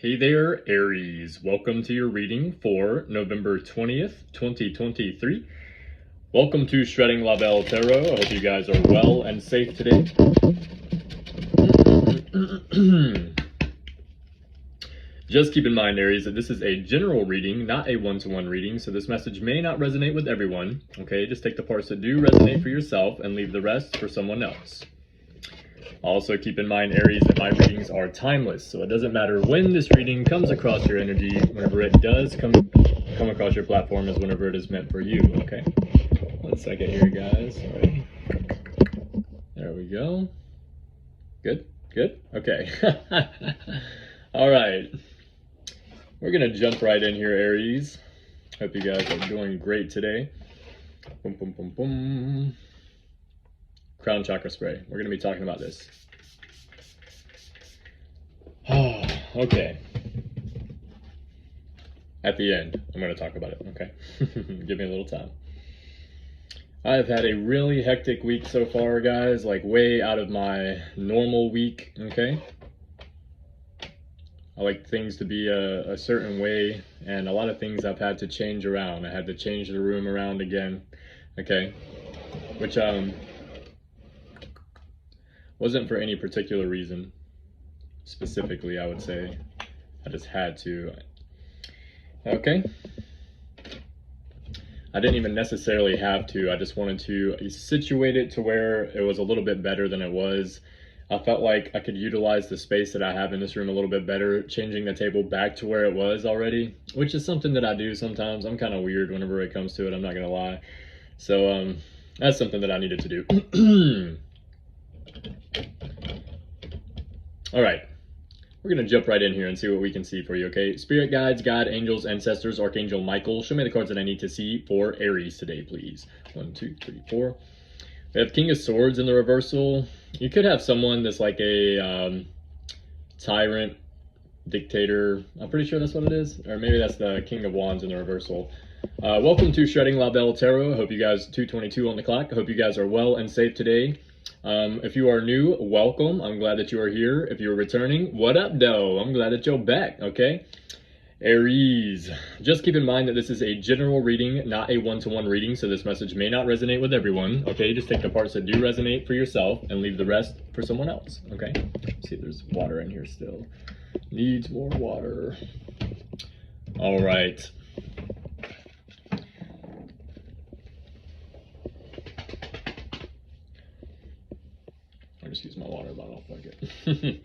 Hey there, Aries. Welcome to your reading for November 20th, 2023. Welcome to Shredding La Belle Tarot. I hope you guys are well and safe today. Just keep in mind, Aries, that this is a general reading, not a one-to-one reading, so this message may not resonate with everyone. Okay, just take the parts that do resonate for yourself and leave the rest for someone else. Also keep in mind, Aries, that my readings are timeless, so it doesn't matter when this reading comes across your energy. Whenever it does come across your platform is whenever it is meant for you, okay? 1 second here, guys. All right. There we go. Good? Okay. All right. We're going to jump right in here, Aries. Hope you guys are doing great today. Boom, boom, boom, boom. Crown chakra spray. We're going to be talking about this. Oh, okay. At the end, I'm going to talk about it, okay? Give me a little time. I've had a really hectic week so far, guys, like way out of my normal week, okay? I like things to be a certain way, and a lot of things I've had to change around. I had to change the room around again, okay? Which, wasn't for any particular reason, specifically, I would say. I just had to. Okay. I didn't even necessarily have to. I just wanted to situate it to where it was a little bit better than it was. I felt like I could utilize the space that I have in this room a little bit better, changing the table back to where it was already, which is something that I do sometimes. I'm kind of weird whenever it comes to it, I'm not going to lie. So that's something that I needed to do. All right, we're going to jump right in here and see what we can see for you, okay? Spirit guides, God, angels, ancestors, Archangel Michael. Show me the cards that I need to see for Aries today, please. 1, 2, 3, 4. We have King of Swords in the reversal. You could have someone that's like a tyrant, dictator. I'm pretty sure that's what it is. Or maybe that's the King of Wands in the reversal. Welcome to Shredding La Belle Tarot. I hope you guys, 2:22 on the clock. I hope you guys are well and safe today. If you are new, welcome. I'm glad that you are here. If you're returning, what up, though? I'm glad that you're back, okay? Aries, just keep in mind that this is a general reading, not a one-to-one reading, so this message may not resonate with everyone, okay? Just take the parts that do resonate for yourself and leave the rest for someone else, okay? Let's see if there's water in here still. Needs more water. All right. I'll just use my water bottle, fuck it.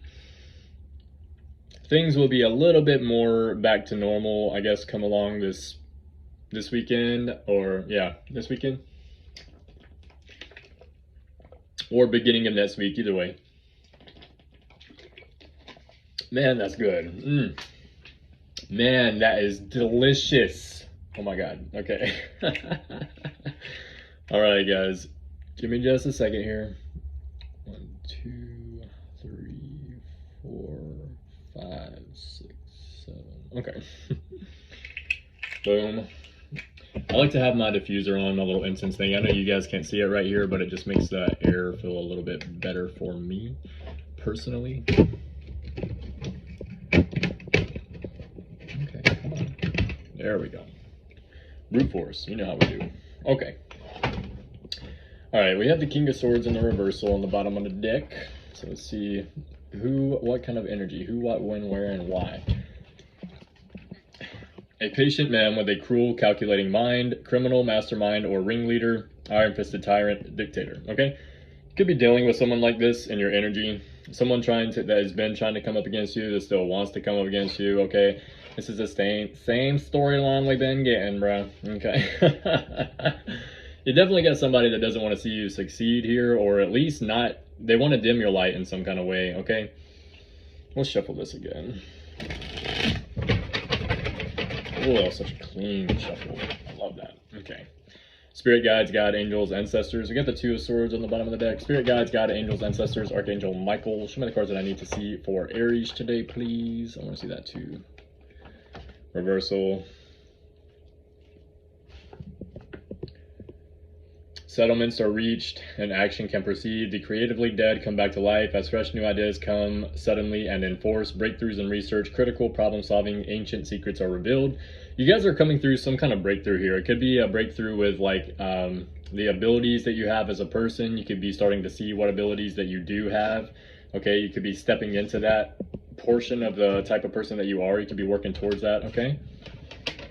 Things will be a little bit more back to normal, I guess, come along this weekend, or yeah, this weekend, or beginning of next week, either way. Man, that's good. Man, that is delicious. Oh my god. Okay. All right, guys, give me just a second here. 1, 2, 3, 4, 5, 6, 7. Okay. Boom. I like to have my diffuser on, my little incense thing. I know you guys can't see it right here, but it just makes the air feel a little bit better for me, personally. Okay, come on. There we go. Brute force, you know how we do. Okay. All right, we have the King of Swords in the reversal on the bottom of the deck. So let's see who, what kind of energy, who, what, when, where, and why. A patient man with a cruel, calculating mind, criminal, mastermind, or ringleader, iron-fisted tyrant, dictator, okay? You could be dealing with someone like this in your energy. Someone that has been trying to come up against you, that still wants to come up against you, okay? This is the same storyline we've been getting, bro, okay? You definitely got somebody that doesn't want to see you succeed here, or at least not, they want to dim your light in some kind of way, okay? Let's shuffle this again. Oh, such a clean shuffle. I love that. Okay. Spirit guides, God, angels, ancestors. We got the Two of Swords on the bottom of the deck. Spirit guides, God, angels, ancestors, Archangel Michael. Show me the cards that I need to see for Aries today, please. I want to see that too. Reversal. Settlements are reached and action can proceed. The creatively dead come back to life as fresh new ideas come suddenly and in force. Breakthroughs in research, critical problem solving, ancient secrets are revealed. You guys are coming through some kind of breakthrough here. It could be a breakthrough with like the abilities that you have as a person. You could be starting to see what abilities that you do have. Okay, you could be stepping into that portion of the type of person that you are. You could be working towards that. Okay,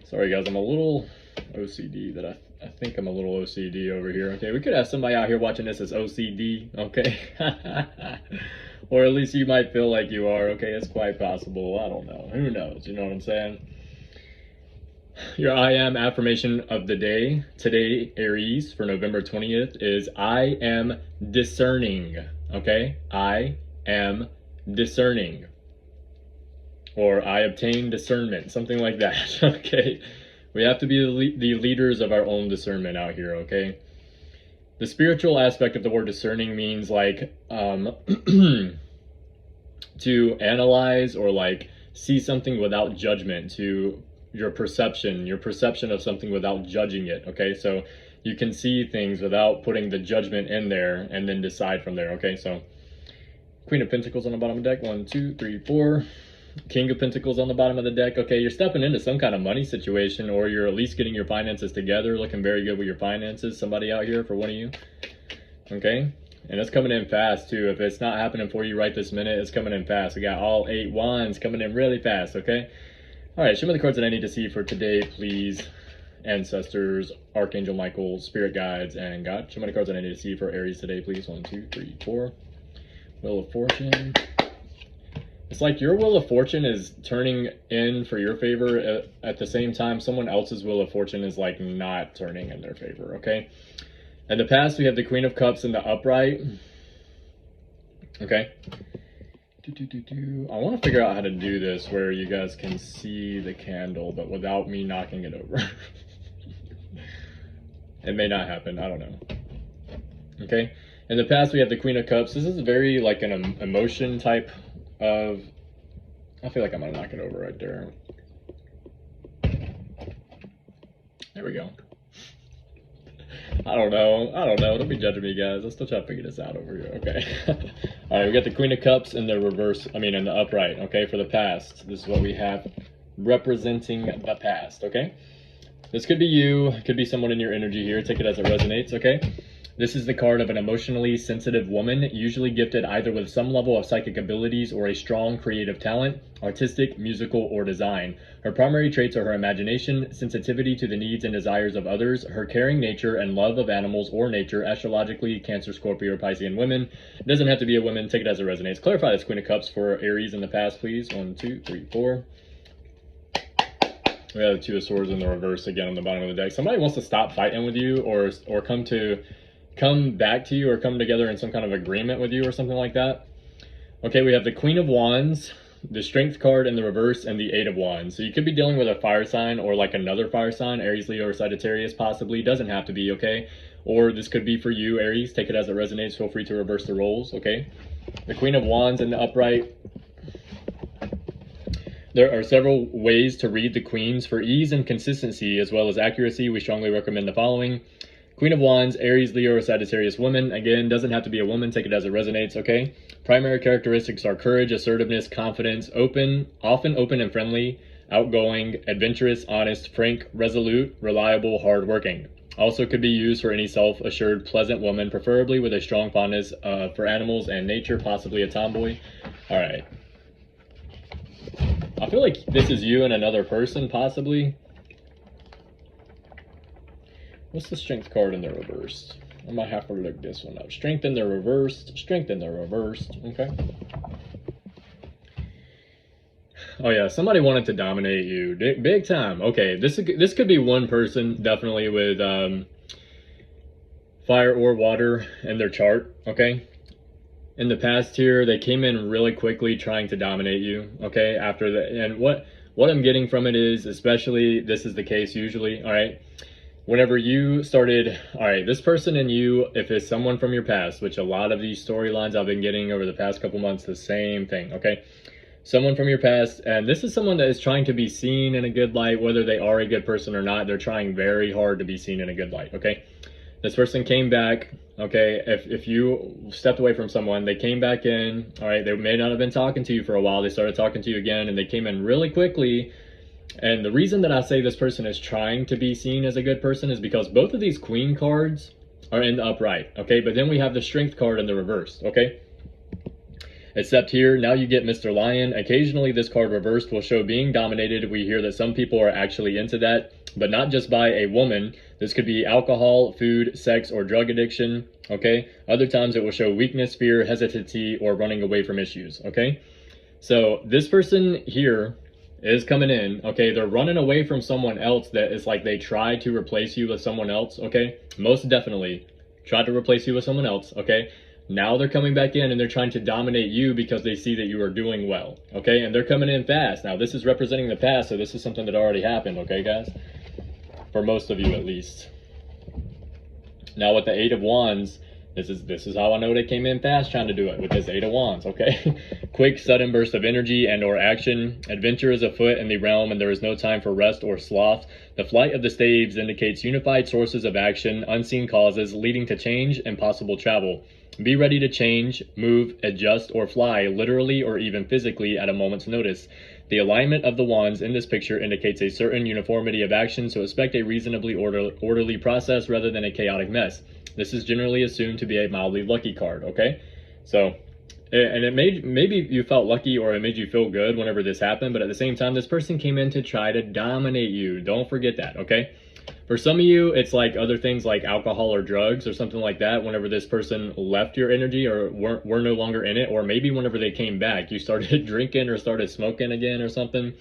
sorry guys, I'm a little OCD that I think I'm a little OCD over here. Okay, we could have somebody out here watching this as OCD. Okay, or at least you might feel like you are. Okay, it's quite possible. I don't know. Who knows? You know what I'm saying? Your I am affirmation of the day today, Aries, for November 20th is I am discerning. Okay, I am discerning, or I obtain discernment, something like that. Okay. We have to be the leaders of our own discernment out here, okay? The spiritual aspect of the word discerning means like to analyze or like see something without judgment, to your perception of something without judging it, okay? So you can see things without putting the judgment in there and then decide from there, okay? So Queen of Pentacles on the bottom of the deck, 1, 2, 3, 4. King of Pentacles on the bottom of the deck. Okay, you're stepping into some kind of money situation, or you're at least getting your finances together, looking very good with your finances. Somebody out here for one of you. Okay, and it's coming in fast too. If it's not happening for you right this minute, it's coming in fast. We got all 8 wands coming in really fast. Okay, all right, show me the cards that I need to see for today, please. Ancestors, Archangel Michael, Spirit Guides, and God. Show me the cards that I need to see for Aries today, please. 1, 2, 3, 4. Wheel of Fortune. It's like your Wheel of Fortune is turning in for your favor at the same time someone else's Wheel of Fortune is like not turning in their favor, okay? In the past, we have the Queen of Cups in the upright. Okay. I want to figure out how to do this where you guys can see the candle, but without me knocking it over. It may not happen. I don't know. Okay. In the past, we have the Queen of Cups. This is very like an emotion type of, I feel like I'm gonna knock it over right there. There we go. I don't know. Don't be judging me, guys. I'm still trying to figure this out over here. Okay. All right, we got the Queen of Cups in the reverse. I mean, in the upright. Okay, for the past. This is what we have representing the past. Okay. This could be you. Could be someone in your energy here. Take it as it resonates. Okay. This is the card of an emotionally sensitive woman, usually gifted either with some level of psychic abilities or a strong creative talent, artistic, musical, or design. Her primary traits are her imagination, sensitivity to the needs and desires of others, her caring nature, and love of animals or nature, astrologically, Cancer, Scorpio, Piscean women. It doesn't have to be a woman. Take it as it resonates. Clarify this Queen of Cups for Aries in the past, please. 1, 2, 3, 4. We have the Two of Swords in the reverse again on the bottom of the deck. Somebody wants to stop fighting with you or come back to you or come together in some kind of agreement with you or something like that. Okay, we have the Queen of Wands, the Strength card in the reverse, and the 8 of Wands. So you could be dealing with a fire sign or like another fire sign, Aries, Leo, or Sagittarius possibly. Doesn't have to be, okay? Or this could be for you, Aries. Take it as it resonates. Feel free to reverse the roles, okay? The Queen of Wands in the upright. There are several ways to read the queens. For ease and consistency as well as accuracy, we strongly recommend the following. Queen of Wands, Aries, Leo, or Sagittarius woman. Again, doesn't have to be a woman. Take it as it resonates, okay? Primary characteristics are courage, assertiveness, confidence, often open and friendly, outgoing, adventurous, honest, frank, resolute, reliable, hardworking. Also could be used for any self-assured, pleasant woman, preferably with a strong fondness for animals and nature, possibly a tomboy. All right. I feel like this is you and another person, possibly. What's the Strength card in the reversed? I might have to look this one up. Strength in the reversed. Strength in the reversed. Okay. Oh yeah, somebody wanted to dominate you. Big time. Okay, this could be one person, definitely with fire or water in their chart, okay? In the past here, they came in really quickly trying to dominate you, okay? After that, and what I'm getting from it is, especially, this is the case usually, all right? Whenever you started, all right, this person and you, if it's someone from your past, which a lot of these storylines I've been getting over the past couple months, the same thing, okay? Someone from your past, and this is someone that is trying to be seen in a good light, whether they are a good person or not. They're trying very hard to be seen in a good light, okay? This person came back, okay? If you stepped away from someone, they came back in, all right? They may not have been talking to you for a while. They started talking to you again, and they came in really quickly. And the reason that I say this person is trying to be seen as a good person is because both of these queen cards are in the upright, okay? But then we have the strength card in the reverse, okay? Except here, now you get Mr. Lion. Occasionally this card reversed will show being dominated. We hear that some people are actually into that, but not just by a woman. This could be alcohol, food, sex, or drug addiction, okay? Other times it will show weakness, fear, hesitancy, or running away from issues, okay? So this person here is coming in, okay? They're running away from someone else that is like they tried to replace you with someone else, okay? Most definitely tried to replace you with someone else, okay? Now they're coming back in and they're trying to dominate you because they see that you are doing well, okay? And they're coming in fast. Now, this is representing the past, so this is something that already happened, okay, guys? For most of you, at least. Now, with the Eight of Wands, this is how I know they came in fast trying to do it, with this Eight of Wands, okay? Quick, sudden burst of energy and or action. Adventure is afoot in the realm, and there is no time for rest or sloth. The flight of the staves indicates unified sources of action, unseen causes, leading to change and possible travel. Be ready to change, move, adjust, or fly, literally or even physically, at a moment's notice. The alignment of the wands in this picture indicates a certain uniformity of action, so expect a reasonably orderly process rather than a chaotic mess. This is generally assumed to be a mildly lucky card, okay? So, and maybe you felt lucky or it made you feel good whenever this happened, but at the same time, this person came in to try to dominate you. Don't forget that, okay? For some of you, it's like other things like alcohol or drugs or something like that. Whenever this person left your energy or were no longer in it, or maybe whenever they came back, you started drinking or started smoking again or something.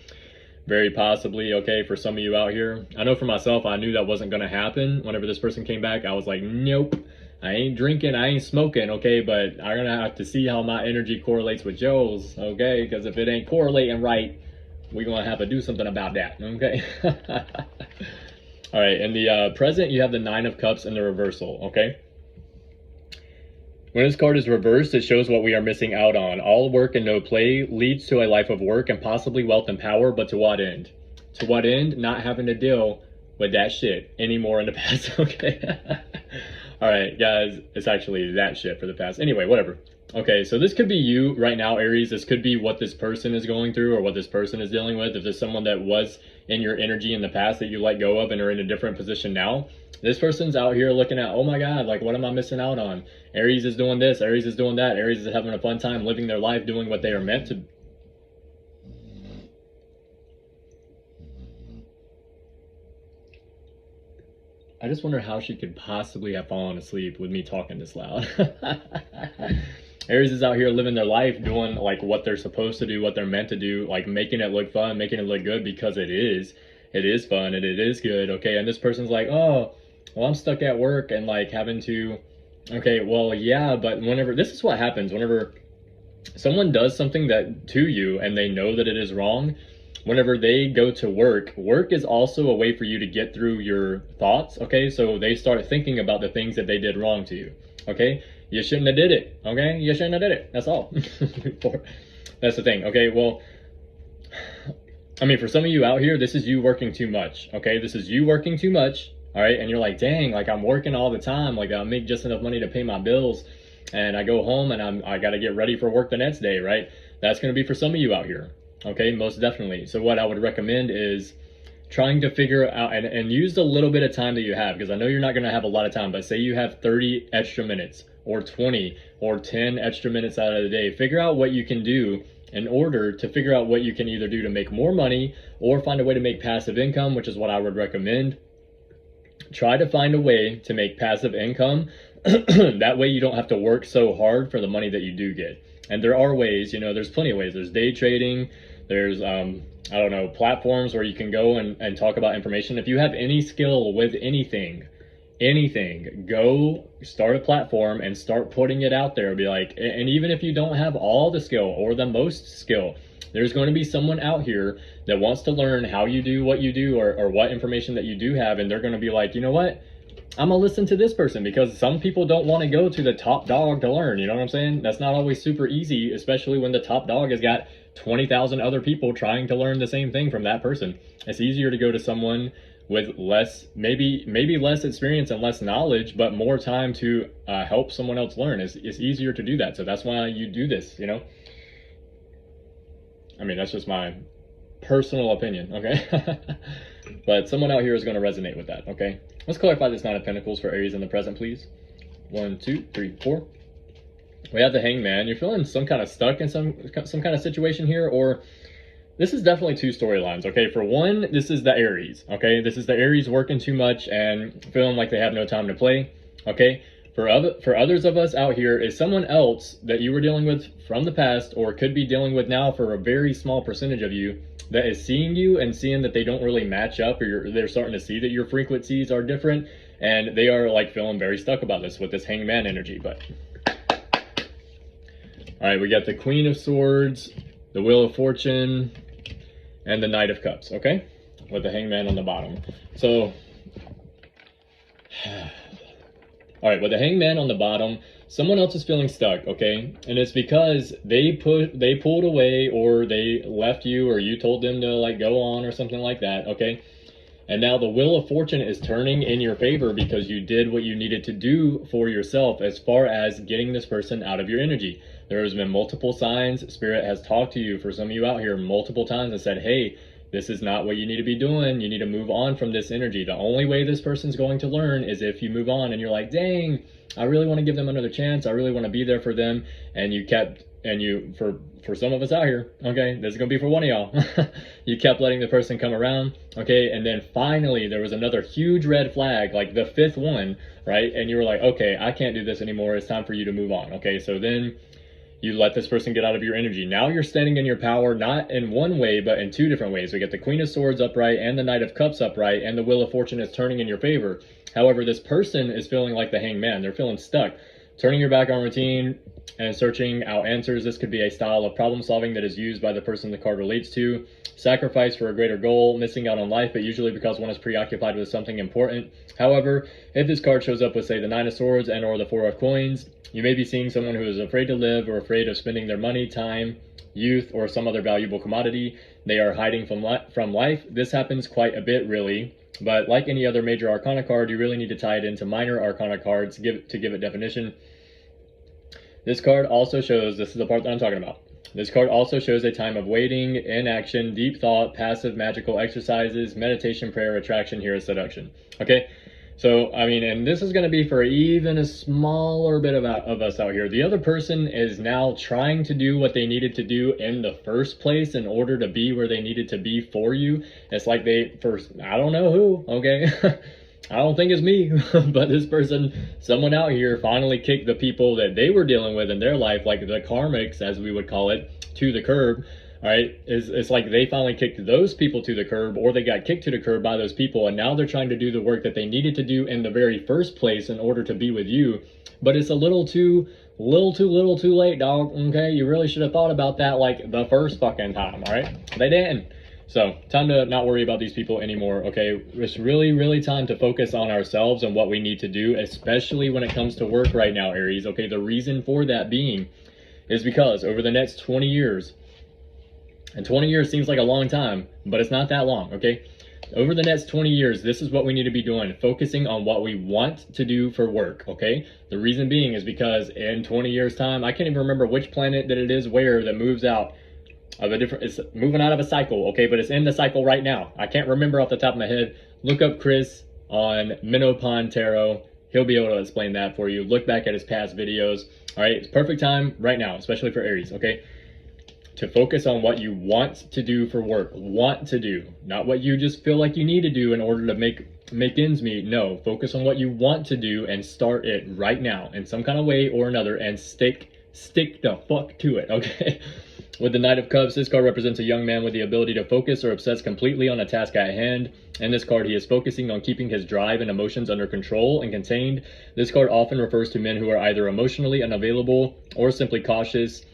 Very possibly, okay, for some of you out here. I know for myself, I knew that wasn't going to happen. Whenever this person came back, I was like, nope, I ain't drinking, I ain't smoking, okay, but I'm going to have to see how my energy correlates with Joe's, okay, because if it ain't correlating right, we're going to have to do something about that, okay? All right, in the present, you have the Nine of Cups in the reversal, okay? When this card is reversed, it shows what we are missing out on. All work and no play leads to a life of work and possibly wealth and power, but to what end? To what end? Not having to deal with that shit anymore in the past, okay? All right, guys, it's actually that shit for the past. Anyway, whatever. Okay, so this could be you right now, Aries. This could be what this person is going through or what this person is dealing with. If there's someone that was in your energy in the past that you let go of and are in a different position now, this person's out here looking at, oh my God, like, what am I missing out on? Aries is doing this, Aries is doing that, Aries is having a fun time living their life, doing what they are meant to. I just wonder how she could possibly have fallen asleep with me talking this loud. Aries is out here living their life, doing like what they're supposed to do, what they're meant to do, like making it look fun, making it look good because it is fun and it is good, okay? And this person's like, oh, well, I'm stuck at work and like having to, okay, well, yeah, but whenever, this is what happens whenever someone does something that to you and they know that it is wrong. Whenever they go to work, work is also a way for you to get through your thoughts, okay? So they start thinking about the things that they did wrong to you, okay? You shouldn't have did it, okay? You shouldn't have did it, that's all. That's the thing, okay? Well, I mean, for some of you out here, this is you working too much, okay? This is you working too much, all right? And you're like, dang, like I'm working all the time. Like I make just enough money to pay my bills and I go home and I got to get ready for work the next day, right? That's going to be for some of you out here. Okay, most definitely. So what I would recommend is trying to figure out and use the little bit of time that you have, because I know you're not going to have a lot of time, but say you have 30 extra minutes or 20 or 10 extra minutes out of the day. Figure out what you can do in order to figure out what you can either do to make more money or find a way to make passive income, which is what I would recommend. Try to find a way to make passive income. That way you don't have to work so hard for the money that you do get. And there are ways, you know, there's plenty of ways. There's day trading. There's, I don't know, platforms where you can go and talk about information. If you have any skill with anything, go start a platform and start putting it out there. Be like, and even if you don't have all the skill or the most skill, there's going to be someone out here that wants to learn how you do what you do or what information that you do have. And they're going to be like, you know what? I'm gonna listen to this person, because some people don't want to go to the top dog to learn. You know what I'm saying? That's not always super easy, especially when the top dog has got 20,000 other people trying to learn the same thing from that person. It's easier to go to someone with less, maybe less experience and less knowledge, but more time to help someone else learn. It's easier to do that. So that's why you do this, you know? I mean, that's just my personal opinion, okay? But someone out here is going to resonate with that, okay? Let's clarify this Nine of Pentacles for Aries in the present, please. 1, 2, 3, 4. We have the Hangman. You're feeling some kind of stuck in some kind of situation here, or this is definitely two storylines, okay? For one, this is the Aries, okay? This is the Aries working too much and feeling like they have no time to play, okay? For others of us out here is someone else that you were dealing with from the past or could be dealing with now for a very small percentage of you that is seeing you and seeing that they don't really match up, or they're starting to see that your frequencies are different, and they are like feeling very stuck about this with this Hangman energy. But all right, we got the Queen of Swords, the Wheel of Fortune, and the Knight of Cups, okay? With the Hangman on the bottom. So, all right, with the Hangman on the bottom, someone else is feeling stuck, okay? And it's because they pulled away, or they left you, or you told them to like go on or something like that, okay? And now the Wheel of Fortune is turning in your favor because you did what you needed to do for yourself as far as getting this person out of your energy. There has been multiple signs. Spirit has talked to you, for some of you out here, multiple times and said, hey, this is not what you need to be doing. You need to move on from this energy. The only way this person's going to learn is if you move on. And you're like, dang, I really want to give them another chance. I really want to be there for them. And you kept, and you, for some of us out here, okay, this is going to be for one of y'all. You kept letting the person come around, okay, and then finally there was another huge red flag, like the fifth one, right? And you were like, okay, I can't do this anymore. It's time for you to move on, okay? So then you let this person get out of your energy. Now you're standing in your power, not in one way, but in two different ways. We get the Queen of Swords upright and the Knight of Cups upright, and the Wheel of Fortune is turning in your favor. However, this person is feeling like the Hangman. They're feeling stuck. Turning your back on routine and searching out answers. This could be a style of problem solving that is used by the person the card relates to. Sacrifice for a greater goal, missing out on life, but usually because one is preoccupied with something important. However, if this card shows up with, say, the Nine of Swords and or the Four of Coins, you may be seeing someone who is afraid to live or afraid of spending their money, time, youth, or some other valuable commodity. They are hiding from life. This happens quite a bit, really. But like any other major arcana card, you really need to tie it into minor arcana cards to give it definition. This card also shows, this is the part that I'm talking about. This card also shows a time of waiting, inaction, deep thought, passive magical exercises, meditation, prayer, attraction, here is seduction. Okay? So, I mean, and this is going to be for even a smaller bit of us out here. The other person is now trying to do what they needed to do in the first place in order to be where they needed to be for you. It's like I don't know who, okay? I don't think it's me, but this person, someone out here finally kicked the people that they were dealing with in their life, like the karmics, as we would call it, to the curb. All right, it's like they finally kicked those people to the curb, or they got kicked to the curb by those people, and now they're trying to do the work that they needed to do in the very first place in order to be with you. But it's a little too late, dog. Okay, you really should have thought about that like the first fucking time. All right, they didn't. So time to not worry about these people anymore. Okay, it's really time to focus on ourselves and what we need to do, especially when it comes to work right now, Aries. Okay, the reason for that being is because over the next 20 years. And 20 years seems like a long time, but it's not that long, okay? Over the next 20 years, this is what we need to be doing, focusing on what we want to do for work, okay? The reason being is because in 20 years' time, I can't even remember which planet that it is where that moves out of a different, it's moving out of a cycle, okay? But it's in the cycle right now. I can't remember off the top of my head. Look up Chris on Minnow Pond Tarot. He'll be able to explain that for you. Look back at his past videos, all right? It's perfect time right now, especially for Aries, okay? To focus on what you want to do for work. Want to do, not what you just feel like you need to do in order to make ends meet. No, focus on what you want to do and start it right now in some kind of way or another, and stick the fuck to it, okay? With the Knight of Cups, this card represents a young man with the ability to focus or obsess completely on a task at hand. In this card, he is focusing on keeping his drive and emotions under control and contained. This card often refers to men who are either emotionally unavailable or simply cautious.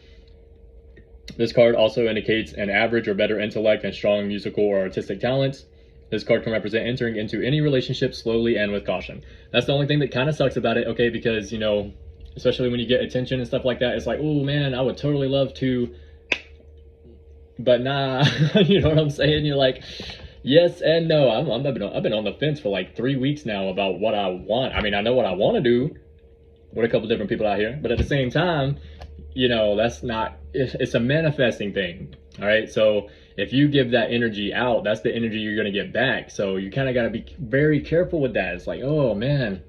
This card also indicates an average or better intellect and strong musical or artistic talents. This card can represent entering into any relationship slowly and with caution. That's the only thing that kind of sucks about it, okay? Because, you know, especially when you get attention and stuff like that, it's like, oh man, I would totally love to, but nah, you know what I'm saying? You're like, Yes and no. I've been on the fence for like 3 weeks now about what I want. I mean, I know what I want to do with a couple different people out here, but at the same time, that's not. It's a manifesting thing. All right. So if you give that energy out, that's the energy you're gonna get back. So you kind of got to be very careful with that. It's like, oh man,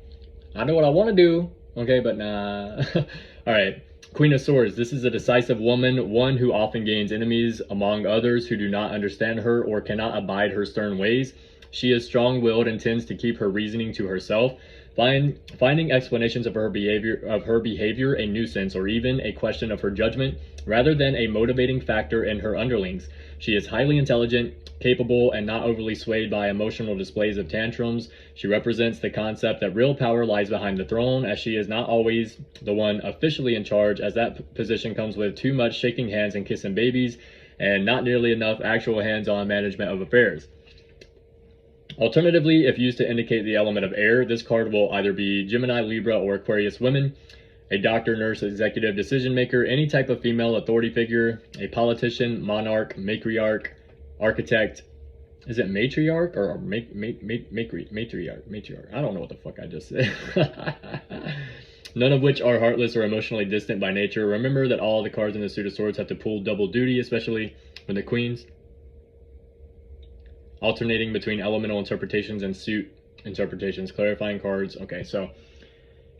I know what I want to do. Okay, but nah. All right. Queen of Swords. This is a decisive woman, one who often gains enemies among others who do not understand her or cannot abide her stern ways. She is strong-willed and tends to keep her reasoning to herself, finding explanations of her behavior a nuisance or even a question of her judgment, rather than a motivating factor in her underlings. She is highly intelligent, capable, and not overly swayed by emotional displays of tantrums. She represents the concept that real power lies behind the throne, as she is not always the one officially in charge, as that position comes with too much shaking hands and kissing babies, and not nearly enough actual hands-on management of affairs. Alternatively, if used to indicate the element of air, this card will either be Gemini, Libra, or Aquarius women, a doctor, nurse, executive, decision maker, any type of female authority figure, a politician, monarch, matriarch, architect. Is it matriarch or matriarch? I don't know what the fuck I just said. None of which are heartless or emotionally distant by nature. Remember that all the cards in the suit of swords have to pull double duty, especially when the queens. Alternating between elemental interpretations and suit interpretations, clarifying cards. Okay, so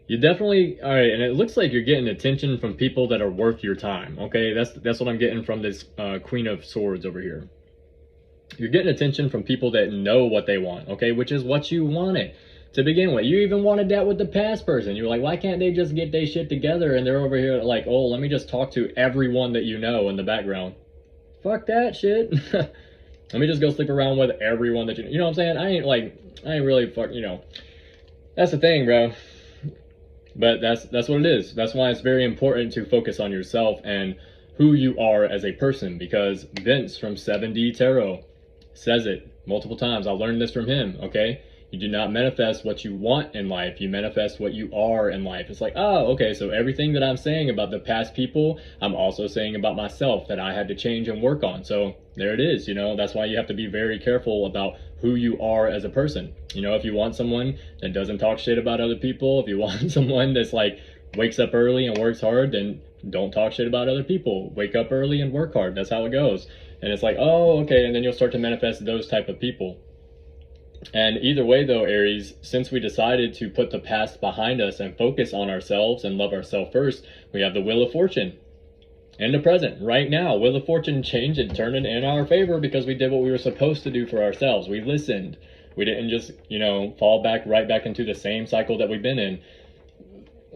you definitely, all right, and it looks like you're getting attention from people that are worth your time. Okay, that's what I'm getting from this Queen of Swords over here. You're getting attention from people that know what they want, okay, which is what you wanted to begin with. You even wanted that with the past person. You were like, why can't they just get their shit together? And they're over here like, oh, let me just talk to everyone that you know in the background. Fuck that shit. Let me just go sleep around with everyone that you know what I'm saying? I ain't really that's the thing, bro. But that's what it is. That's why it's very important to focus on yourself and who you are as a person, because Vince from 7D Tarot says it multiple times. I learned this from him, okay? You do not manifest what you want in life. You manifest what you are in life. It's like, oh, okay, so everything that I'm saying about the past people, I'm also saying about myself that I had to change and work on. So there it is, that's why you have to be very careful about who you are as a person. If you want someone that doesn't talk shit about other people, if you want someone that's like wakes up early and works hard, then don't talk shit about other people. Wake up early and work hard. That's how it goes. And it's like, oh, okay, and then you'll start to manifest those type of people. And either way though, Aries, since we decided to put the past behind us and focus on ourselves and love ourselves first, we have the Wheel of Fortune in the present right now. Wheel of Fortune changed and turned it in our favor because we did what we were supposed to do for ourselves. We listened. We didn't just, fall back right back into the same cycle that we've been in.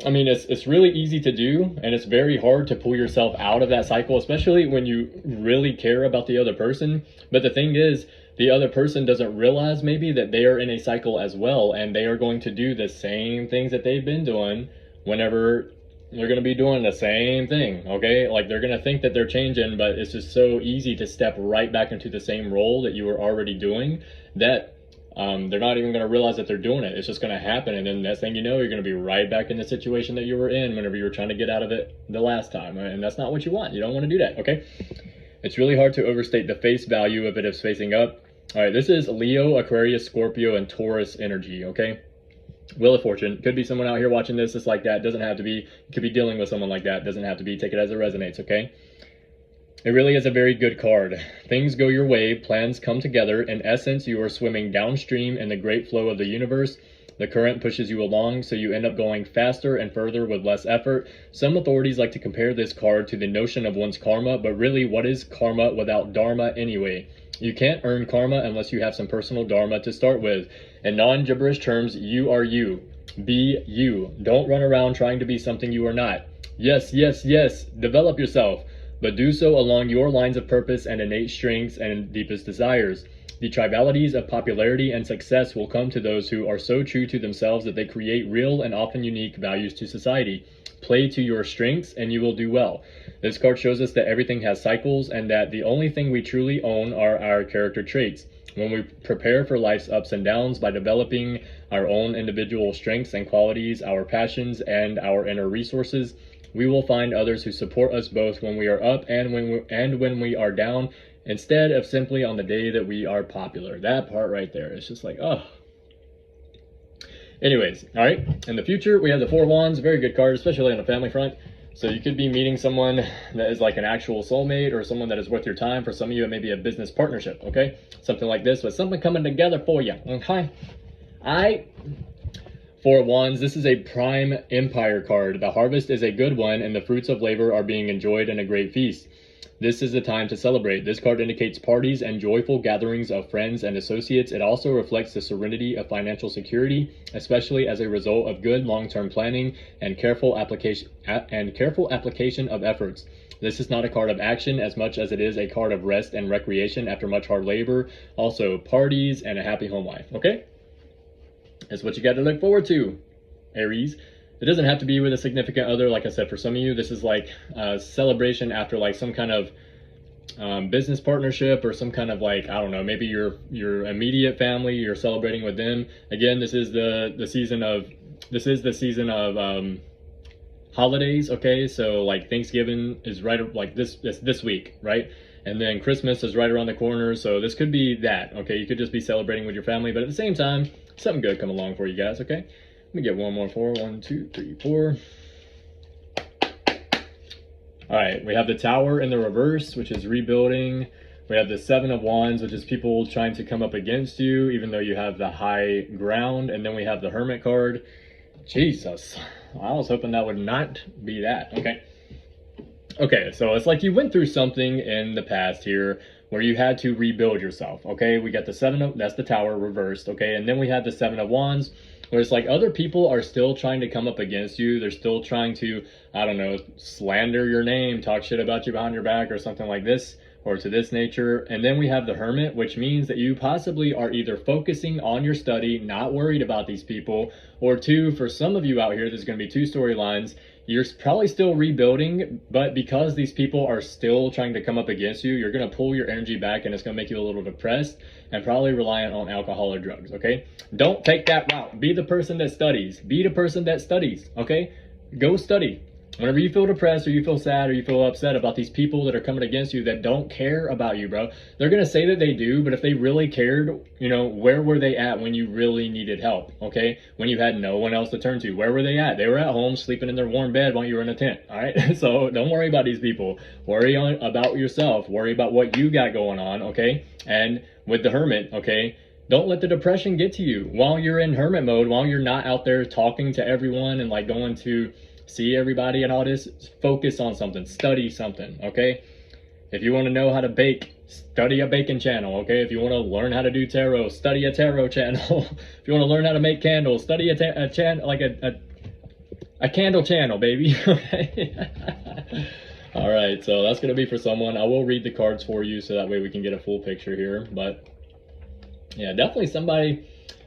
I mean, it's really easy to do, and it's very hard to pull yourself out of that cycle, especially when you really care about the other person. But the thing is, the other person doesn't realize maybe that they are in a cycle as well, and they are going to do the same things that they've been doing whenever they're going to be doing the same thing, okay? Like, they're going to think that they're changing, but it's just so easy to step right back into the same role that you were already doing that they're not even going to realize that they're doing it. It's just going to happen, and then next thing you know, you're going to be right back in the situation that you were in whenever you were trying to get out of it the last time, and that's not what you want. You don't want to do that, okay? It's really hard to overstate the face value of it if facing up. All right, this is Leo, Aquarius, Scorpio, and Taurus energy, okay? Wheel of Fortune. Could be someone out here watching this just like that. Doesn't have to be. You could be dealing with someone like that. Doesn't have to be. Take it as it resonates, okay? It really is a very good card. Things go your way. Plans come together. In essence, you are swimming downstream in the great flow of the universe. The current pushes you along, so you end up going faster and further with less effort. Some authorities like to compare this card to the notion of one's karma, but really, what is karma without dharma anyway? You can't earn karma unless you have some personal dharma to start with. In non-gibberish terms, you are you. Be you. Don't run around trying to be something you are not. Yes, yes, yes, develop yourself, but do so along your lines of purpose and innate strengths and deepest desires. The tribalities of popularity and success will come to those who are so true to themselves that they create real and often unique values to society. Play to your strengths and you will do well. This card shows us that everything has cycles and that the only thing we truly own are our character traits. When we prepare for life's ups and downs by developing our own individual strengths and qualities, our passions, and our inner resources, we will find others who support us both when we are up and when we are down, instead of simply on the day that we are popular. That part right there, it's just like, oh. Anyways, all right, in the future, we have the Four of Wands, very good card, especially on the family front. So you could be meeting someone that is like an actual soulmate or someone that is worth your time. For some of you, it may be a business partnership, okay? Something like this, with something coming together for you, okay? Four of Wands, this is a prime empire card. The harvest is a good one, and the fruits of labor are being enjoyed in a great feast. This is the time to celebrate. This card indicates parties and joyful gatherings of friends and associates. It also reflects the serenity of financial security, especially as a result of good long-term planning and careful application of efforts. This is not a card of action as much as it is a card of rest and recreation after much hard labor. Also, parties and a happy home life, okay? That's what you got to look forward to, Aries. It doesn't have to be with a significant other. Like I said, for some of you, this is like a celebration after like some kind of business partnership or some kind of like, I don't know, maybe your immediate family, you're celebrating with them. Again, this is the season of holidays, okay? So like Thanksgiving is right like this week, right? And then Christmas is right around the corner. So this could be that, okay? You could just be celebrating with your family, but at the same time, something good come along for you guys, okay? Let me get one more four. 1, 2, 3, 4. All right, we have the Tower in the reverse, which is rebuilding. We have the Seven of Wands, which is people trying to come up against you, even though you have the high ground. And then we have the Hermit card. Jesus, I was hoping that would not be that. Okay, so it's like you went through something in the past here where you had to rebuild yourself, okay? We got the that's the Tower reversed, okay? And then we have the Seven of Wands, where it's like other people are still trying to come up against you. They're still trying to, I don't know, slander your name, talk shit about you behind your back or something like this, or to this nature. And then we have the Hermit, which means that you possibly are either focusing on your study, not worried about these people, or two, for some of you out here, there's going to be two storylines. You're probably still rebuilding, but because these people are still trying to come up against you, you're going to pull your energy back and it's going to make you a little depressed and probably reliant on alcohol or drugs, okay? Don't take that route. Be the person that studies. Be the person that studies, okay? Go study. Whenever you feel depressed or you feel sad or you feel upset about these people that are coming against you that don't care about you, bro, they're going to say that they do, but if they really cared, you know, where were they at when you really needed help, okay? When you had no one else to turn to, where were they at? They were at home sleeping in their warm bed while you were in a tent, all right? So don't worry about these people. Worry about yourself. Worry about what you got going on, okay? And with the Hermit, okay, don't let the depression get to you while you're in hermit mode, while you're not out there talking to everyone and like going to see everybody and all this. Focus on something, study something, okay? If you want to know how to bake, study a baking channel, okay? If you want to learn how to do tarot, study a tarot channel. If you want to learn how to make candles, study a channel, like a candle channel, baby. Okay. All right, so that's going to be for someone. I will read the cards for you so that way we can get a full picture here. But yeah, definitely somebody.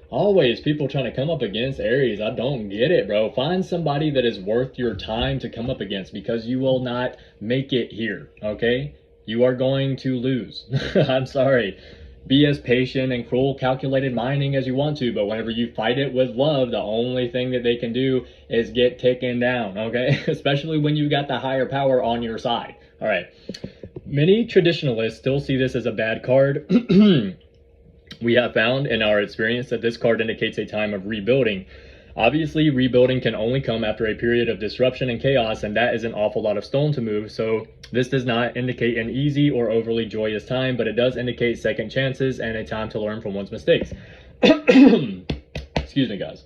Always people trying to come up against Aries. I don't get it, bro. Find somebody that is worth your time to come up against, because you will not make it here, okay? You are going to lose. I'm sorry. Be as patient and cruel, calculated minding as you want to, but whenever you fight it with love, the only thing that they can do is get taken down, okay? Especially when you got the higher power on your side. All right. Many traditionalists still see this as a bad card. We have found in our experience that this card indicates a time of rebuilding. Obviously, rebuilding can only come after a period of disruption and chaos, and that is an awful lot of stone to move. So this does not indicate an easy or overly joyous time, but it does indicate second chances and a time to learn from one's mistakes. Excuse me, guys.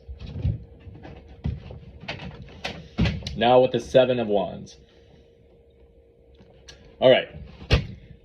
Now with the Seven of Wands. All right.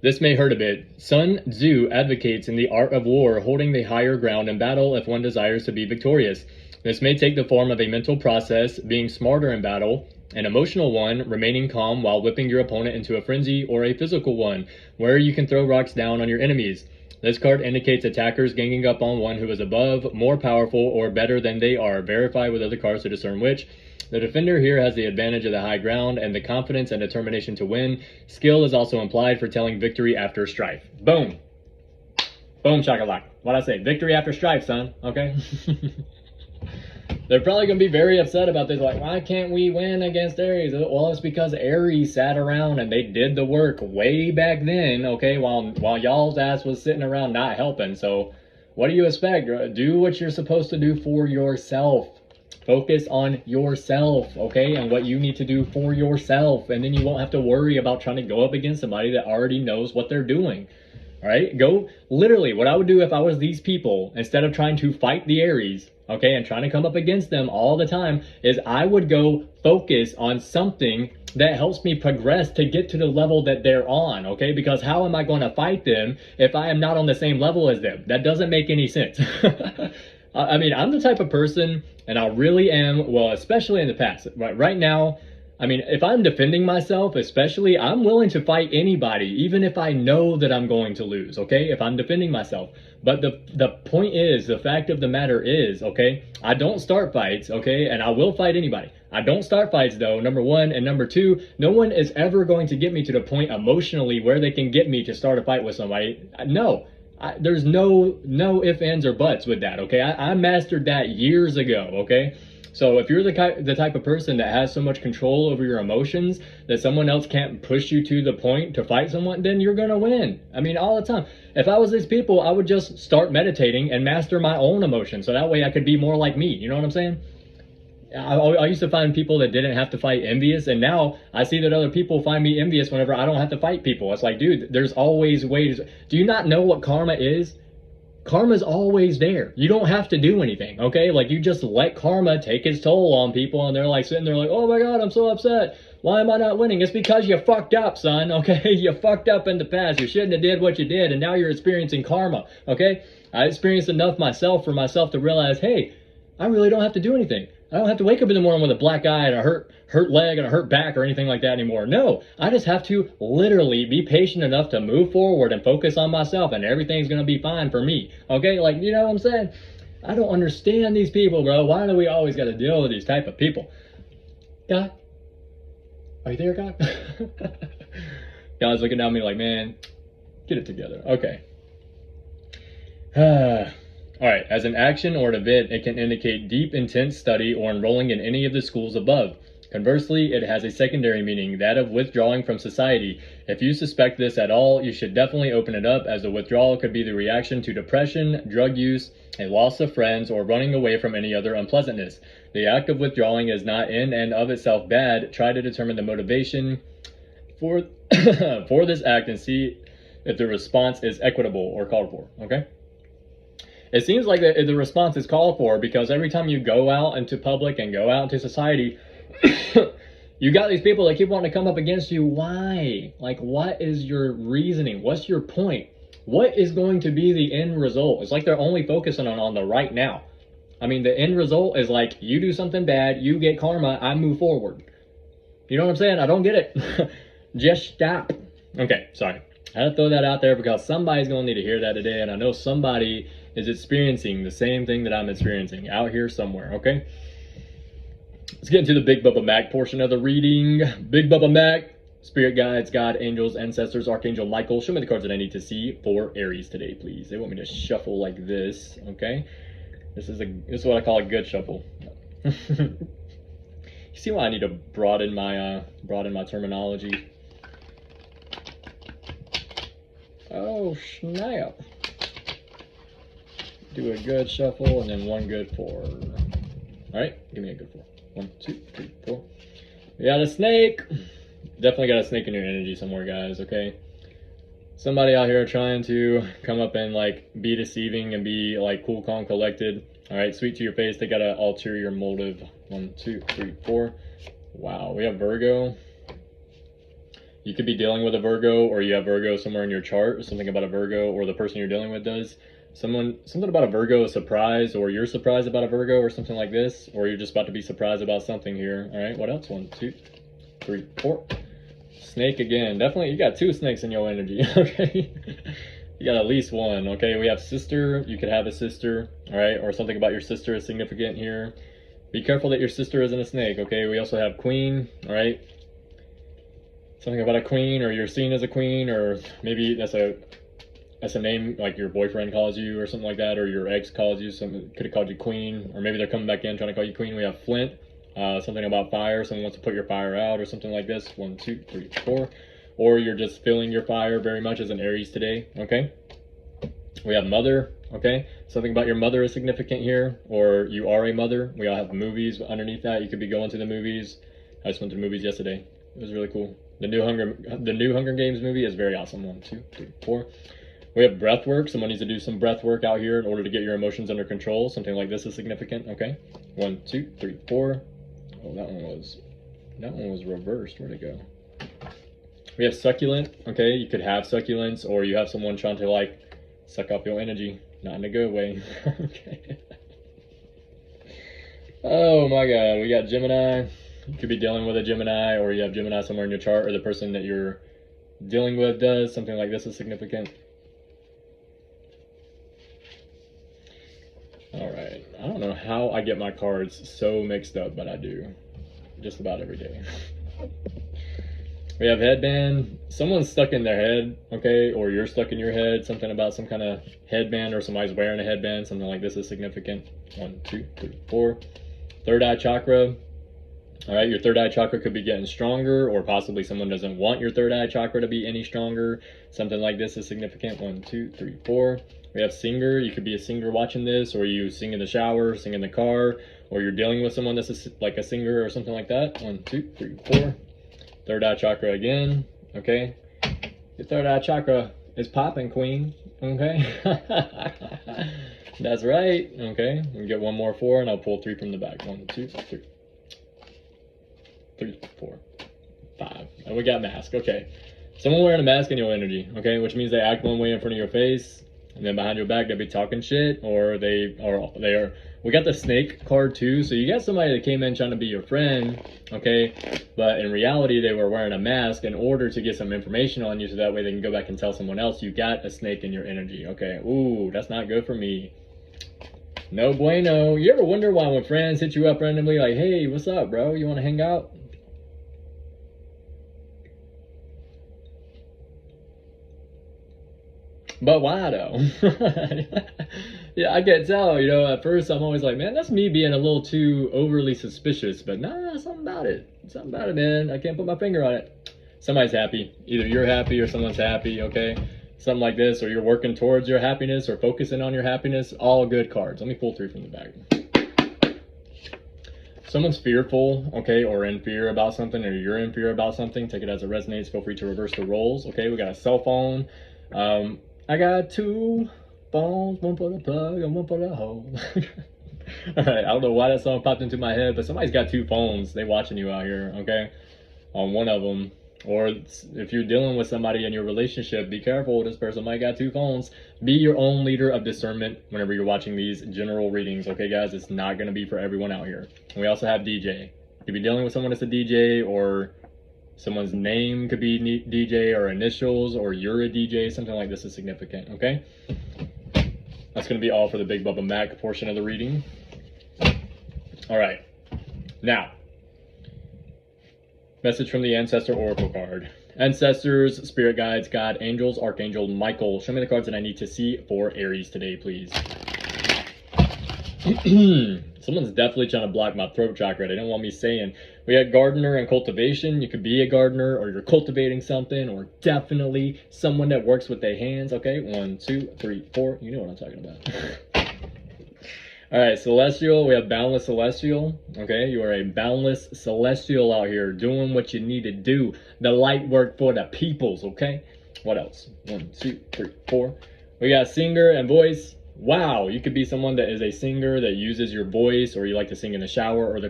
This may hurt a bit. Sun Tzu advocates in the art of war holding the higher ground in battle if one desires to be victorious. This may take the form of a mental process, being smarter in battle, an emotional one, remaining calm while whipping your opponent into a frenzy, or a physical one, where you can throw rocks down on your enemies. This card indicates attackers ganging up on one who is above, more powerful, or better than they are. Verify with other cards to discern which. The defender here has the advantage of the high ground and the confidence and determination to win. Skill is also implied for telling victory after strife. Boom. Boom, shakalaka. What'd I say? Victory after strife, son. Okay? They're probably going to be very upset about this. Like, why can't we win against Aries? Well, it's because Aries sat around and they did the work way back then, okay, while y'all's ass was sitting around not helping. So what do you expect? Do what you're supposed to do for yourself. Focus on yourself, okay, and what you need to do for yourself. And then you won't have to worry about trying to go up against somebody that already knows what they're doing. All right, go literally what I would do if I was these people, instead of trying to fight the Aries, okay, and trying to come up against them all the time, is I would go focus on something that helps me progress to get to the level that they're on, okay? Because how am I going to fight them if I am not on the same level as them? That doesn't make any sense. I mean, I'm the type of person, and I really am, well, especially in the past, right now, I mean, if I'm defending myself, especially, I'm willing to fight anybody, even if I know that I'm going to lose, okay? If I'm defending myself. But the point is, the fact of the matter is, okay, I don't start fights, okay? And I will fight anybody. I don't start fights, though, number one. And number two, no one is ever going to get me to the point emotionally where they can get me to start a fight with somebody. No. There's no ifs, ands, or buts with that, okay? I mastered that years ago, okay? So if you're the type of person that has so much control over your emotions that someone else can't push you to the point to fight someone, then you're going to win. I mean, all the time. If I was these people, I would just start meditating and master my own emotions. So that way I could be more like me. You know what I'm saying? I used to find people that didn't have to fight envious, and now I see that other people find me envious whenever I don't have to fight people. It's like, dude, there's always ways. Do you not know what karma is? Karma's always there. You don't have to do anything, okay? Like, you just let karma take its toll on people, and they're like sitting there like, oh my God, I'm so upset. Why am I not winning? It's because you fucked up, son, okay? You fucked up in the past. You shouldn't have did what you did, and now you're experiencing karma, okay? I experienced enough myself for myself to realize, hey, I really don't have to do anything. I don't have to wake up in the morning with a black eye and a hurt leg and a hurt back or anything like that anymore. No, I just have to literally be patient enough to move forward and focus on myself, and everything's going to be fine for me. Okay, like, you know what I'm saying? I don't understand these people, bro. Why do we always got to deal with these type of people? God? Are you there, God? God's looking down at me like, man, get it together. Okay. All right, as an action or an event, it can indicate deep, intense study or enrolling in any of the schools above. Conversely, it has a secondary meaning, that of withdrawing from society. If you suspect this at all, you should definitely open it up, as the withdrawal could be the reaction to depression, drug use, a loss of friends, or running away from any other unpleasantness. The act of withdrawing is not in and of itself bad. Try to determine the motivation for, for this act and see if the response is equitable or called for, okay? It seems like the response is called for, because every time you go out into public and go out into society, you got these people that keep wanting to come up against you. Why? Like, what is your reasoning? What's your point? What is going to be the end result? It's like they're only focusing on the right now. I mean, the end result is like, you do something bad, you get karma, I move forward. You know what I'm saying? I don't get it. Just stop. Okay, sorry. I had to throw that out there because somebody's going to need to hear that today, and I know somebody is experiencing the same thing that I'm experiencing out here somewhere, okay? Let's get into the Big Bubba Mac portion of the reading. Big Bubba Mac, Spirit Guides, God, Angels, Ancestors, Archangel Michael. Show me the cards that I need to see for Aries today, please. They want me to shuffle like this, okay? This is what I call a good shuffle. You see why I need to broaden my terminology? Oh, snap. Do a good shuffle and then one good four. All right, give me a good four. 1, 2, 3, 4. We got a snake. Definitely got a snake in your energy somewhere, guys, okay? Somebody out here trying to come up and like be deceiving and be like cool, calm, collected. All right, sweet to your face. They got an ulterior motive. 1, 2, 3, 4. Wow, we have Virgo. You could be dealing with a Virgo, or you have Virgo somewhere in your chart, or something about a Virgo, or the person you're dealing with does. Something about a Virgo is surprised, or you're surprised about a Virgo, or something like this, or you're just about to be surprised about something here. All right, what else? 1, 2, 3, 4. Snake again. Definitely, you got 2 snakes in your energy, okay? You got at least one, okay? We have sister. You could have a sister, all right? Or something about your sister is significant here. Be careful that your sister isn't a snake, okay? We also have queen, all right? Something about a queen, or you're seen as a queen, or maybe that's a That's a name like your boyfriend calls you or something like that, or your ex calls you. Something could have called you queen, or maybe they're coming back in trying to call you queen. We have Flint, something about fire. Someone wants to put your fire out or something like this. 1, 2, 3, 4. Or you're just feeling your fire very much as an Aries today, okay? We have mother, okay? Something about your mother is significant here, or you are a mother. We all have movies underneath that. You could be going to the movies. I just went to the movies yesterday. It was really cool. The new Hunger Games movie is very awesome. 1, 2, 3, 4. We have breath work. Someone needs to do some breath work out here in order to get your emotions under control. Something like this is significant, okay? 1, 2, 3, 4. Oh, that one was reversed. Where'd it go? We have succulent, okay? You could have succulents, or you have someone trying to like suck up your energy, not in a good way. Okay. Oh my God, we got Gemini. You could be dealing with a Gemini, or you have Gemini somewhere in your chart, or the person that you're dealing with does. Something like this is significant. All right, I don't know how I get my cards so mixed up, but I do, just about every day. We have headband. Someone's stuck in their head, okay, or you're stuck in your head. Something about some kind of headband, or somebody's wearing a headband. Something like this is significant. 1, 2, 3, 4. Third eye chakra. All right, your third eye chakra could be getting stronger, or possibly someone doesn't want your third eye chakra to be any stronger. Something like this is significant. 1, 2, 3, 4. We have singer. You could be a singer watching this, or you sing in the shower, sing in the car, or you're dealing with someone that's like a singer or something like that. 1, 2, 3, 4. Third eye chakra again, okay? Your third eye chakra is popping, queen, okay? That's right, okay? We get one more 4, and I'll pull 3 from the back. 1, 2, 3. 3, 4, 5. And we got mask, okay. Someone wearing a mask in your energy, okay? Which means they act one way in front of your face, and then behind your back they'll be talking shit, or they are. We got the snake card too, so you got somebody that came in trying to be your friend, okay? But in reality, they were wearing a mask in order to get some information on you, so that way they can go back and tell someone else you got a snake in your energy, okay? Ooh, that's not good for me. No bueno. You ever wonder why when friends hit you up randomly like, hey, what's up, bro? You want to hang out? But why though? Yeah, I can't tell, you know, at first I'm always like, man, that's me being a little too overly suspicious, but nah, something about it, man. I can't put my finger on it. Somebody's happy. Either you're happy or someone's happy, okay? Something like this, or you're working towards your happiness or focusing on your happiness. All good cards. Let me pull 3 from the back. Someone's fearful, okay, or in fear about something, or you're in fear about something. Take it as it resonates. Feel free to reverse the roles, okay? We got a cell phone. I got 2 phones, one for the plug and one for the hole. All right, I don't know why that song popped into my head, but somebody's got 2 phones. They watching you out here, okay? On one of them. Or if you're dealing with somebody in your relationship, be careful. This person might got 2 phones. Be your own leader of discernment whenever you're watching these general readings, okay, guys? It's not going to be for everyone out here. And we also have DJ. If you're dealing with someone that's a DJ, or someone's name could be DJ, or initials, or you're a DJ, something like this is significant, okay? That's going to be all for the Big Bubba Mac portion of the reading. All right. Now, message from the Ancestor Oracle card. Ancestors, spirit guides, God, angels, Archangel Michael. Show me the cards that I need to see for Aries today, please. Someone's definitely trying to block my throat chakra. They don't want me saying. We had gardener and cultivation. You could be a gardener, or you're cultivating something, or definitely someone that works with their hands. Okay, 1, 2, 3, 4. You know what I'm talking about. All right, celestial. We have boundless celestial. Okay, you are a boundless celestial out here doing what you need to do. The light work for the peoples. Okay, what else? 1, 2, 3, 4. We got singer and voice. Wow, you could be someone that is a singer that uses your voice, or you like to sing in the shower or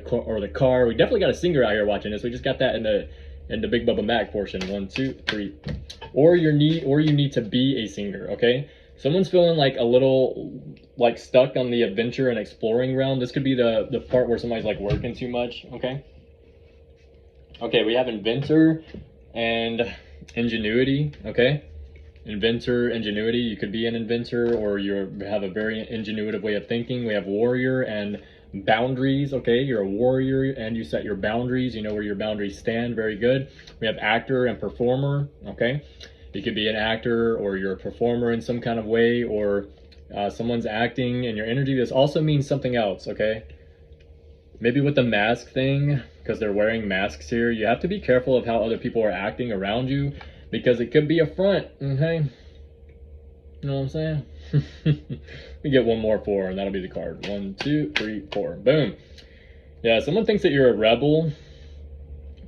the car. We definitely got a singer out here watching this. We just got that in the Big Bubba Mac portion. 1, 2, 3. Or you need to be a singer, okay? Someone's feeling like a little like stuck on the adventure and exploring realm. This could be the part where somebody's like working too much, okay? Okay, we have inventor and ingenuity, okay? Inventor, ingenuity. You could be an inventor, or you have a very ingenuitive way of thinking. We have warrior and boundaries, okay? You're a warrior and you set your boundaries. You know where your boundaries stand. Very good. We have actor and performer, okay? You could be an actor, or you're a performer in some kind of way, or someone's acting in your energy. This also means something else, okay? Maybe with the mask thing, because they're wearing masks here, you have to be careful of how other people are acting around you, because it could be a front, okay? You know what I'm saying? We get one more 4, and that'll be the card. 1, 2, 3, 4. Boom. Yeah, someone thinks that you're a rebel.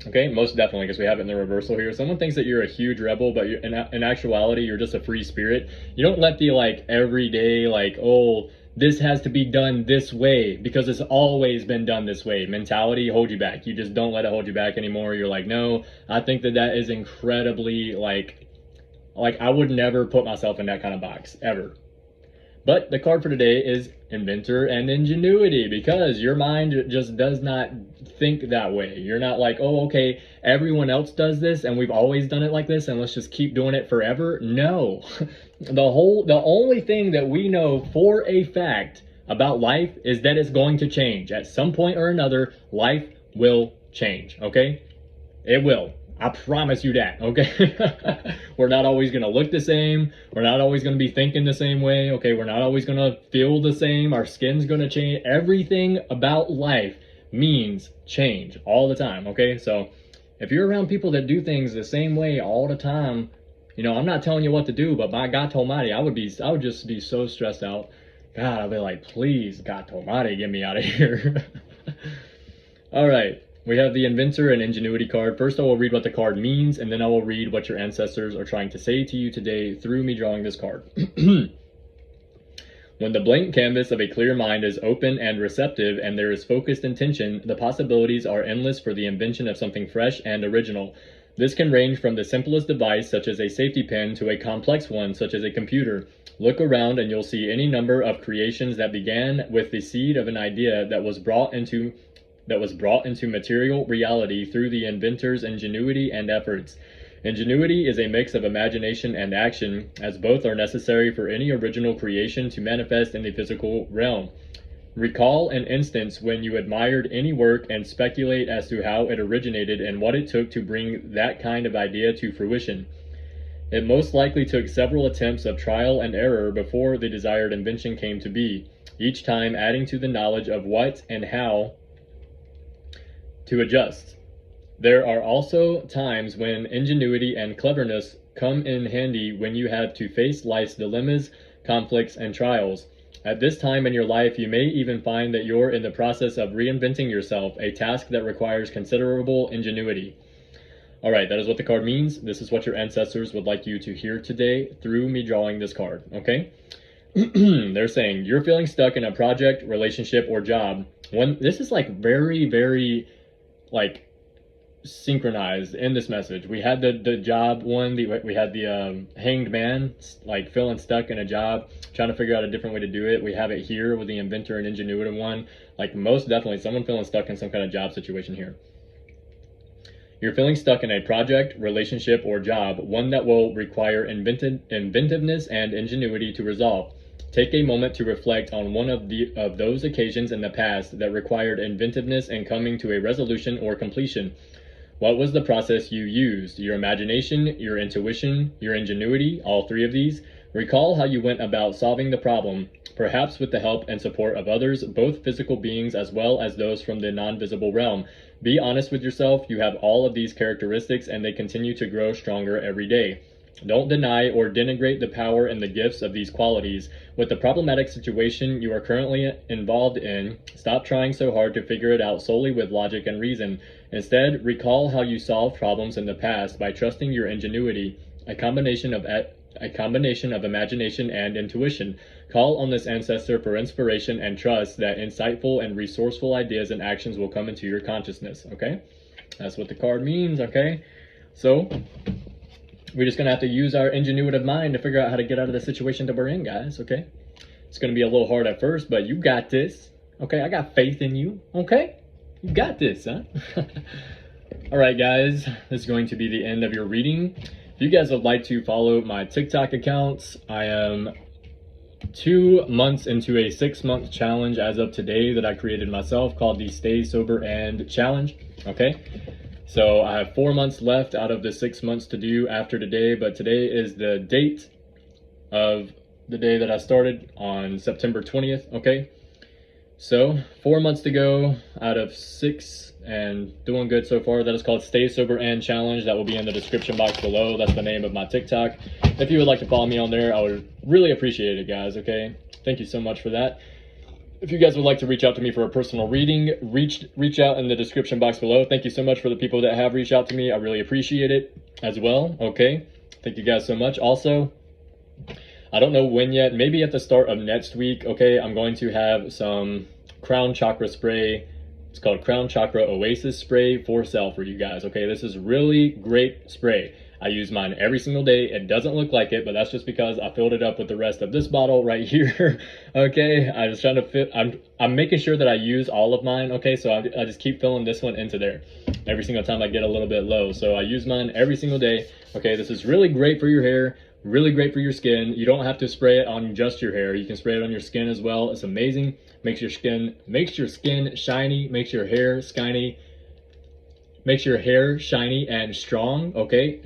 Okay, most definitely, because we have it in the reversal here. Someone thinks that you're a huge rebel, but in actuality, you're just a free spirit. You don't let the, like, everyday, like, oh, this has to be done this way because it's always been done this way mentality hold you back. You just don't let it hold you back anymore. You're like, no, I think that is incredibly, like I would never put myself in that kind of box, ever. But the card for today is Inventor and Ingenuity, because your mind just does not think that way. You're not like, oh, okay, everyone else does this and we've always done it like this and let's just keep doing it forever. No. The only thing that we know for a fact about life is that it's going to change. At some point or another, life will change, okay? It will. I promise you that, okay? We're not always going to look the same. We're not always going to be thinking the same way, okay? We're not always going to feel the same. Our skin's going to change. Everything about life means change all the time, okay? So if you're around people that do things the same way all the time, you know, I'm not telling you what to do, but by God Almighty, I would just be so stressed out. God, I'd be like, please, God Almighty, get me out of here. All right. We have the Inventor and Ingenuity card. First, I will read what the card means, and then I will read what your ancestors are trying to say to you today through me drawing this card. When the blank canvas of a clear mind is open and receptive, and there is focused intention, the possibilities are endless for the invention of something fresh and original. This can range from the simplest device, such as a safety pin, to a complex one, such as a computer. Look around and you'll see any number of creations that began with the seed of an idea that was brought into material reality through the inventor's ingenuity and efforts. Ingenuity is a mix of imagination and action, as both are necessary for any original creation to manifest in the physical realm. Recall an instance when you admired any work and speculate as to how it originated and what it took to bring that kind of idea to fruition. It most likely took several attempts of trial and error before the desired invention came to be, each time adding to the knowledge of what and how to adjust. There are also times when ingenuity and cleverness come in handy when you have to face life's dilemmas, conflicts, and trials. At this time in your life, you may even find that you're in the process of reinventing yourself, a task that requires considerable ingenuity. All right, that is what the card means. This is what your ancestors would like you to hear today through me drawing this card, okay? They're saying you're feeling stuck in a project, relationship, or job. This is like very, very like synchronized in this message. We had the job one, we had the hanged man, like feeling stuck in a job, trying to figure out a different way to do it. We have it here with the inventor and ingenuity one, like most definitely someone feeling stuck in some kind of job situation here. You're feeling stuck in a project, relationship, or job, one that will require inventiveness and ingenuity to resolve. Take a moment to reflect on one of those occasions in the past that required inventiveness and coming to a resolution or completion. What was the process you used? Your imagination, your intuition, your ingenuity, all three of these? Recall how you went about solving the problem, perhaps with the help and support of others, both physical beings as well as those from the non-visible realm. Be honest with yourself. You have all of these characteristics and they continue to grow stronger every day. Don't deny or denigrate the power and the gifts of these qualities. With the problematic situation you are currently involved in, stop trying so hard to figure it out solely with logic and reason. Instead, recall how you solved problems in the past by trusting your ingenuity, a combination of imagination and intuition. Call on this ancestor for inspiration and trust that insightful and resourceful ideas and actions will come into your consciousness, okay? That's what the card means, okay? So we're just going to have to use our ingenuitive mind to figure out how to get out of the situation that we're in, guys, okay? It's going to be a little hard at first, but you got this, okay? I got faith in you, okay? You got this, huh? All right, guys, this is going to be the end of your reading. If you guys would like to follow my TikTok accounts, I am 2 months into a 6-month challenge as of today that I created myself called the Stay Sober and Challenge, okay? So I have 4 months left out of the 6 months to do after today, but today is the date of the day that I started on September 20th, okay? So 4 months to go out of 6 and doing good so far. That is called Stay Sober and Challenge. That will be in the description box below. That's the name of my TikTok. If you would like to follow me on there, I would really appreciate it, guys, okay? Thank you so much for that. If you guys would like to reach out to me for a personal reading, reach out in the description box below. Thank you so much for the people that have reached out to me. I really appreciate it as well, okay? Thank you guys so much. Also, I don't know when yet, maybe at the start of next week, okay, I'm going to have some crown chakra spray. It's called Crown Chakra Oasis Spray for sale for you guys, okay? This is really great spray. I use mine every single day. It doesn't look like it, but that's just because I filled it up with the rest of this bottle right here. Okay, I was trying to fit, I'm making sure that I use all of mine, okay? So I just keep filling this one into there every single time I get a little bit low. So I use mine every single day. Okay, this is really great for your hair, really great for your skin. You don't have to spray it on just your hair. You can spray it on your skin as well. It's amazing. Makes your skin shiny, makes your hair shiny. Makes your hair shiny and strong, okay?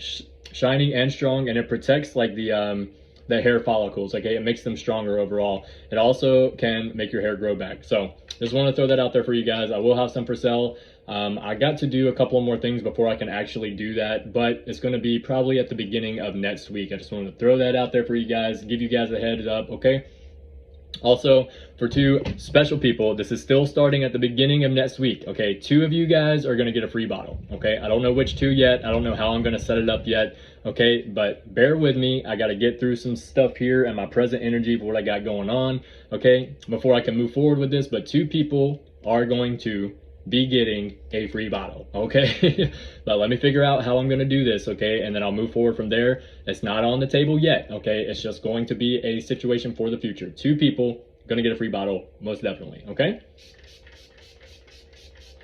Shiny and strong, and it protects like the hair follicles, okay? It makes them stronger overall. It also can make your hair grow back. So just want to throw that out there for you guys. I will have some for sale. I got to do a couple more things before I can actually do that, but it's going to be probably at the beginning of next week. I just wanted to throw that out there for you guys, give you guys a heads up, okay? Also, for 2 special people, this is still starting at the beginning of next week, okay? 2 of you guys are going to get a free bottle, okay? I don't know which 2 yet. I don't know how I'm going to set it up yet, okay? But bear with me. I got to get through some stuff here and my present energy for what I got going on, okay? Before I can move forward with this, but 2 people are going to be getting a free bottle, okay? But let me figure out how I'm going to do this, okay? And then I'll move forward from there. It's not on the table yet, okay? It's just going to be a situation for the future. 2 people going to get a free bottle, most definitely, okay?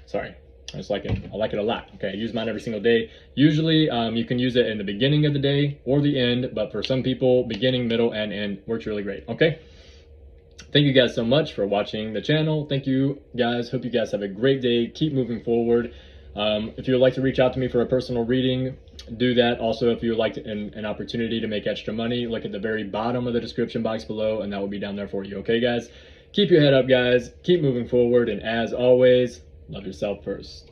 Sorry, I just like it. I like it a lot, okay? I use mine every single day. Usually, you can use it in the beginning of the day or the end, but for some people, beginning, middle, and end works really great, okay? Thank you guys so much for watching the channel. Thank you guys. Hope you guys have a great day. Keep moving forward. If you would like to reach out to me for a personal reading, do that. Also, if you would like an opportunity to make extra money, look at the very bottom of the description box below, and that will be down there for you. Okay, guys? Keep your head up, guys. Keep moving forward. And as always, love yourself first.